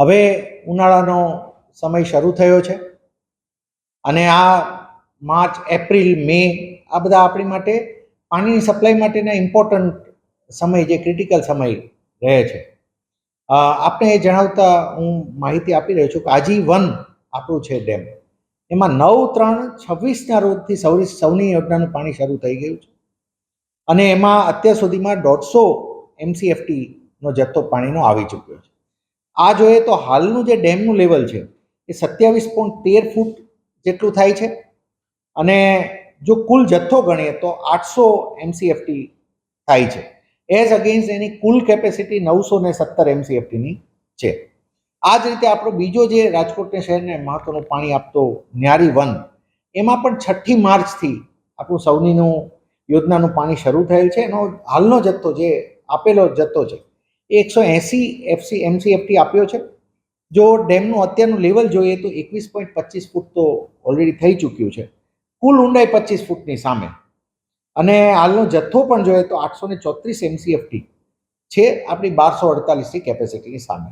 હવે ઉનાળાનો સમય શરૂ થયો છે અને આ માર્ચ, એપ્રિલ, મે આ બધા આપણી માટે પાણીની સપ્લાય માટેના ઇમ્પોર્ટન્ટ સમય, જે ક્રિટિકલ સમય રહે છે. આપને એ જણાવતા હું માહિતી આપી રહ્યો છું કે આજીવન આપણું છે ડેમ, એમાં 9/3/26ના રોજથી સૌની યોજનાનું પાણી શરૂ થઈ ગયું છે અને એમાં અત્યાર સુધીમાં 150 MCFTનો જથ્થો પાણીનો આવી ચૂક્યો છે. આ જોઈએ તો હાલનું જે ડેમનું લેવલ છે એ 27.13 ફૂટ જેટલું થાય છે અને જો કુલ જથ્થો ગણીએ તો 800 MCFT થાય છે. એઝ અગેન્સ્ટ એની કુલ કેપેસિટી 917 MCFTની છે. આ જ રીતે આપણો બીજો જે રાજકોટ શહેરને મહત્વનું પાણી આપતો ન્યારી 1, એમાં પણ 6મી માર્ચથી આપણું સૌનીનું યોજનાનું પાણી શરૂ થયેલ છે. એનો હાલનો જથ્થો જે આપેલો જથ્થો છે એ 180 MCFT આપ્યો છે. જો ડેમનું અત્યારનું લેવલ જોઈએ તો 21.25 ફૂટ તો ઓલરેડી થઈ ચૂક્યું છે, કુલ ઊંડાઈ 25 ફૂટની સામે, અને હાલનો જથ્થો પણ જોઈએ તો 834 MCFT છે આપણી 1248ની કેપેસિટીની સામે.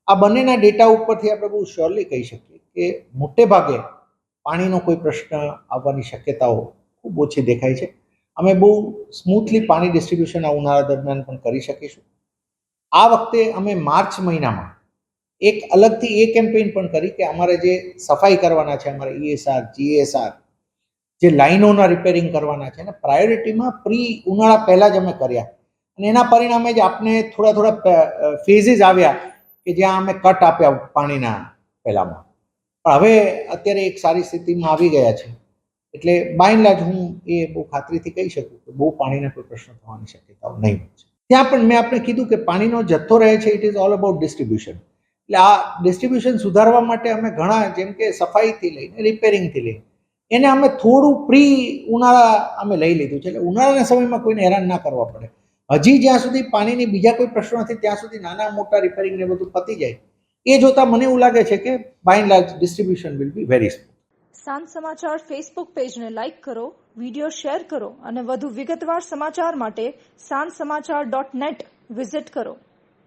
આ બંનેના ડેટા ઉપરથી આપણે બહુ શ્યોરલી કહી શકીએ કે મોટે ભાગે પાણીનો કોઈ પ્રશ્ન આવવાની શક્યતાઓ ખૂબ ઓછી દેખાય છે. અમે બહુ સ્મૂથલી પાણી ડિસ્ટ્રીબ્યુશન આ ઉનાળા દરમિયાન પણ કરી શકીશું. આ વખતે અમે માર્ચ મહિનામાં એક અલગથી એ કેમ્પેઇન પણ કરી કે અમારે જે સફાઈ કરવાના છે, અમારે ESR, GSR, જે લાઈનોના રિપેરિંગ કરવાના છે ને પ્રાયોરિટીમાં ઉનાળા પહેલાં જ અમે કર્યા અને એના પરિણામે જ આપને થોડા ફેઝિસ આવ્યા કે જ્યાં અમે કટ આપ્યા પાણીના પહેલાંમાં. પણ હવે અત્યારે એક સારી સ્થિતિમાં આવી ગયા છે, એટલે બાય એન્ડ લાર્જ હું એ બહુ ખાતરીથી કહી શકું કે બહુ પાણીના કોઈ પ્રશ્ન થવાની શક્યતાઓ નહીં હોય છે. ત્યાં પણ મેં આપણે કીધું કે પાણીનો જથ્થો રહે છે, it is all about distribution. એટલે આ ડિસ્ટ્રીબ્યુશન સુધારવા માટે અમે ઘણા, જેમ કે સફાઈથી લઈને રિપેરિંગથી લઈને એને અમે થોડું ઉનાળા અમે લઈ લીધું છે, એટલે ઉનાળાના સમયમાં કોઈને હેરાન ના કરવા પડે. હજી જ્યાં સુધી પાણીની બીજા કોઈ પ્રશ્નો નથી ત્યાં સુધી નાના મોટા રિપેરિંગ ને બધું પતી જાય, એ જોતાં મને એવું લાગે છે કે by and large distribution will be very smooth. સાંજ સમાચાર ફેસબુક પેજને લાઇક કરો, વિડીયો શેર કરો અને વધુ વિગતવાર સમાચાર માટે sanssamachar.net વિઝિટ કરો.